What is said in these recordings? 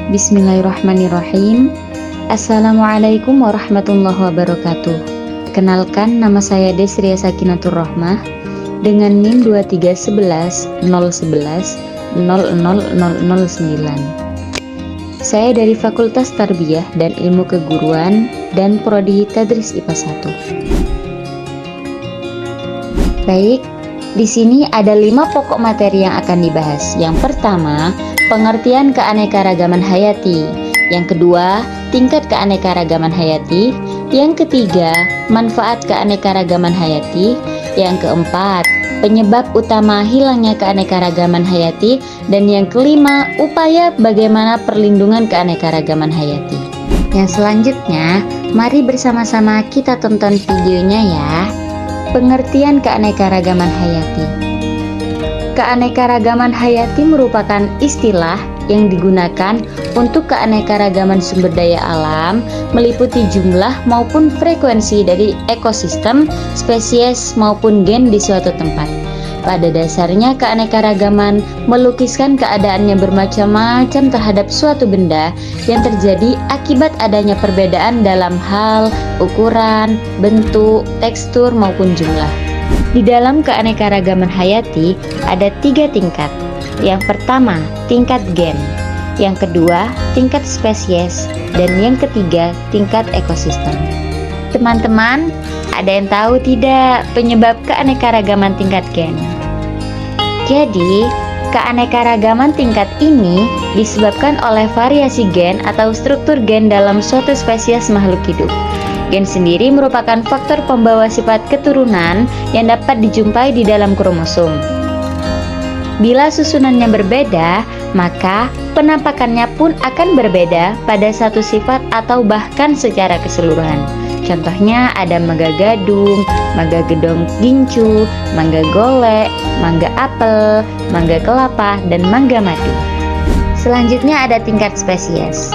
Bismillahirrahmanirrahim. Assalamualaikum warahmatullahi wabarakatuh. Kenalkan, nama saya Desria Sakinatur Rahmah dengan NIM 2311 011 000009. Saya dari Fakultas Tarbiyah dan Ilmu Keguruan dan Prodi Tadris IPA 1. Baik, di sini ada 5 pokok materi yang akan dibahas. Yang pertama, pengertian keanekaragaman hayati. Yang kedua, tingkat keanekaragaman hayati. Yang ketiga, manfaat keanekaragaman hayati. Yang keempat, penyebab utama hilangnya keanekaragaman hayati. Dan yang kelima, upaya bagaimana perlindungan keanekaragaman hayati. Yang selanjutnya, mari bersama-sama kita tonton videonya ya. Pengertian keanekaragaman hayati. Keanekaragaman hayati merupakan istilah yang digunakan untuk keanekaragaman sumber daya alam, meliputi jumlah maupun frekuensi dari ekosistem, spesies maupun gen di suatu tempat. Pada dasarnya, keanekaragaman melukiskan keadaan yang bermacam-macam terhadap suatu benda yang terjadi akibat adanya perbedaan dalam hal, ukuran, bentuk, tekstur maupun jumlah. Di dalam keanekaragaman hayati ada 3 tingkat. Yang pertama, tingkat gen. Yang kedua, tingkat spesies. Dan yang ketiga, tingkat ekosistem. Teman-teman, ada yang tahu tidak penyebab keanekaragaman tingkat gen? Jadi, keanekaragaman tingkat ini disebabkan oleh variasi gen atau struktur gen dalam suatu spesies makhluk hidup. Gen sendiri merupakan faktor pembawa sifat keturunan yang dapat dijumpai di dalam kromosom. Bila susunannya berbeda, maka penampakannya pun akan berbeda pada satu sifat atau bahkan secara keseluruhan. Contohnya ada mangga gadung, mangga gedong gincu, mangga golek, mangga apel, mangga kelapa, dan mangga madu. Selanjutnya ada tingkat spesies.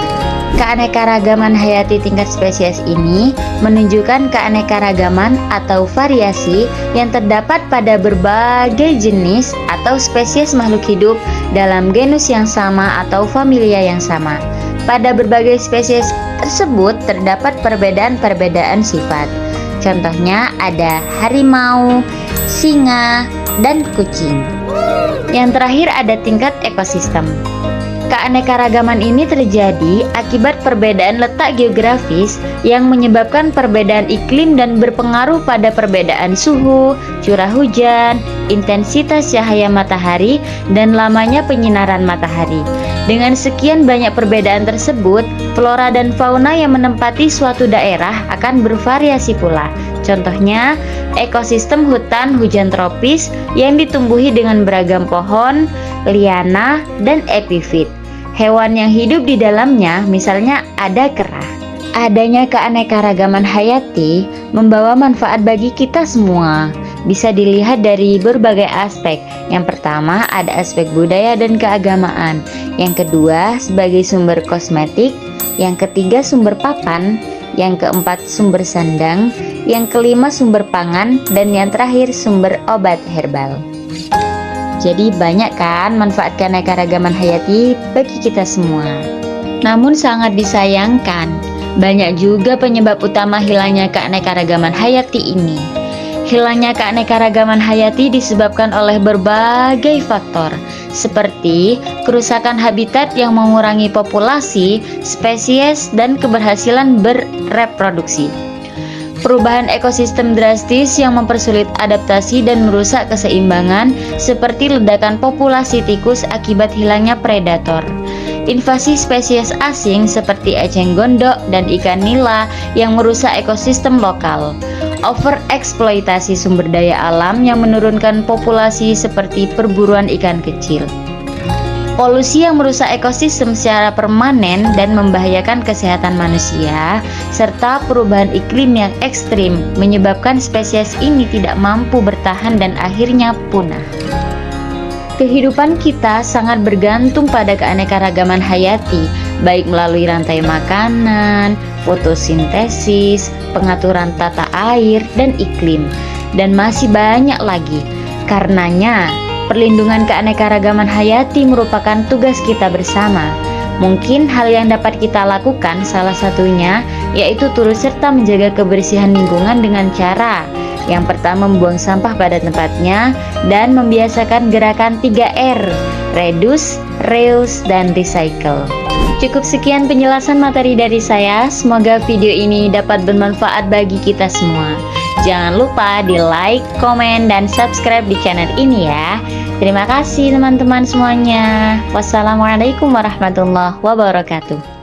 Keanekaragaman hayati tingkat spesies ini menunjukkan keanekaragaman atau variasi yang terdapat pada berbagai jenis atau spesies makhluk hidup dalam genus yang sama atau familia yang sama. Pada berbagai spesies tersebut terdapat perbedaan-perbedaan sifat. Contohnya ada harimau, singa, dan kucing. Yang terakhir ada tingkat ekosistem. Keanekaragaman ini terjadi akibat perbedaan letak geografis yang menyebabkan perbedaan iklim dan berpengaruh pada perbedaan suhu, curah hujan, intensitas cahaya matahari, dan lamanya penyinaran matahari. Dengan sekian banyak perbedaan tersebut, flora dan fauna yang menempati suatu daerah akan bervariasi pula. Contohnya, ekosistem hutan hujan tropis yang ditumbuhi dengan beragam pohon, liana, dan epifit. Hewan yang hidup di dalamnya misalnya ada kera. Adanya keanekaragaman hayati membawa manfaat bagi kita semua. Bisa dilihat dari berbagai aspek. Yang pertama ada aspek budaya dan keagamaan. Yang kedua sebagai sumber kosmetik. Yang ketiga sumber papan. Yang keempat sumber sandang. Yang kelima sumber pangan. Dan yang terakhir sumber obat herbal. Jadi banyak kan manfaat keanekaragaman hayati bagi kita semua. Namun sangat disayangkan, banyak juga penyebab utama hilangnya keanekaragaman hayati ini. Hilangnya keanekaragaman hayati disebabkan oleh berbagai faktor, seperti kerusakan habitat yang mengurangi populasi, spesies, dan keberhasilan bereproduksi. Perubahan ekosistem drastis yang mempersulit adaptasi dan merusak keseimbangan, seperti ledakan populasi tikus akibat hilangnya predator. Invasi spesies asing seperti eceng gondok dan ikan nila yang merusak ekosistem lokal. Overeksploitasi sumber daya alam yang menurunkan populasi seperti perburuan ikan kecil. Polusi yang merusak ekosistem secara permanen dan membahayakan kesehatan manusia, serta perubahan iklim yang ekstrim menyebabkan spesies ini tidak mampu bertahan dan akhirnya punah. Kehidupan kita sangat bergantung pada keanekaragaman hayati, baik melalui rantai makanan, fotosintesis, pengaturan tata air, dan iklim, dan masih banyak lagi. Karenanya, perlindungan keanekaragaman hayati merupakan tugas kita bersama. Mungkin hal yang dapat kita lakukan salah satunya yaitu turut serta menjaga kebersihan lingkungan dengan cara yang pertama membuang sampah pada tempatnya dan membiasakan gerakan 3R, reduce, reuse, dan recycle. Cukup sekian penjelasan materi dari saya, semoga video ini dapat bermanfaat bagi kita semua. Jangan lupa di like, komen, dan subscribe di channel ini ya. Terima kasih teman-teman semuanya. Wassalamualaikum warahmatullahi wabarakatuh.